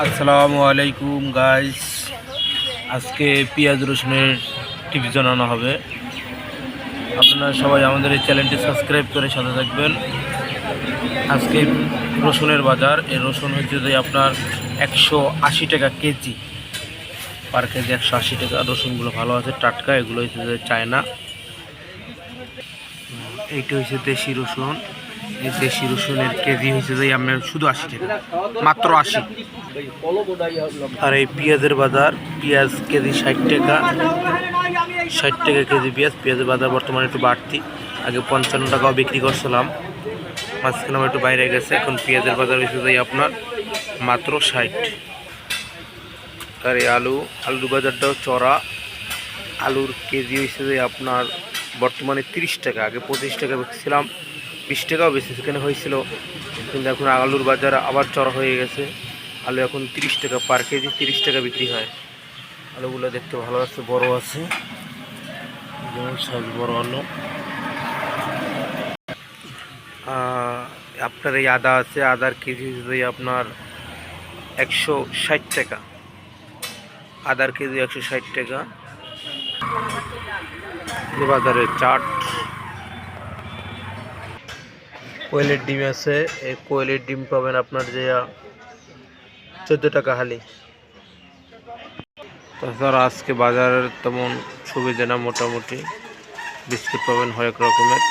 আসসালামু আলাইকুম গাইস। আজকে পেঁয়াজ রসুনের টিপস জানানো হবে। আপনারা সবাই আমাদের এই চ্যানেলটি সাবস্ক্রাইব করে সাথে থাকবেন। আজকে রসুনের বাজার, এই রসুন হচ্ছে যে আপনার 180 টাকা কেজি, পার কেজি 180 টাকা। রসুনগুলো ভালো আছে, টাটকা। এগুলো হচ্ছে যে চায়না। এইটা হচ্ছে দেশি রসুন। এই দেশি রসুনের কেজি হচ্ছে যে আপনার শুধু 80 টাকা, মাত্র 80। আর এই পেঁয়াজের বাজার, পেঁয়াজ কেজি 60 টাকা, 60 টাকা কেজি পেঁয়াজ। পেঁয়াজের বাজার বর্তমানে একটু বাড়তি। আগে 55 টাকাও বিক্রি করছিলাম, মাঝখানে একটু বাইরে গেছে। এখন পেঁয়াজের বাজার হচ্ছে যে আপনার মাত্র 60। আর এই আলুর বাজারটাও চড়া। আলুর কেজি হচ্ছে যে আপনার বর্তমানে 30 টাকা। আগে 25 টাকা বেচছিলাম, 20 টাকাও বেশি সেখানে হয়েছিল, কিন্তু এখন আলুর বাজার আবার চড়া হয়ে গেছে। আলু এখন 30 টাকা পার কেজি, 30 টাকা বিক্রি হয়। আলুগুলো দেখতে ভালো আছে, বড় আছে, যেমন সাইজ বড় আলু। আপনার এই আদা আছে, আদার কেজি হিসেবে আপনার 160 টাকা। আদার কেজি 160 টাকা। বাজারে চাট, কোয়েলের ডিম আছে। এই কোয়েলের ডিম পাবেন আপনার যে 14 টাকা হালি। তাছাড়া আজকে বাজারের তেমন সুবিধা না, মোটামুটি বিস্কুট পাবেন হরেক রকমের।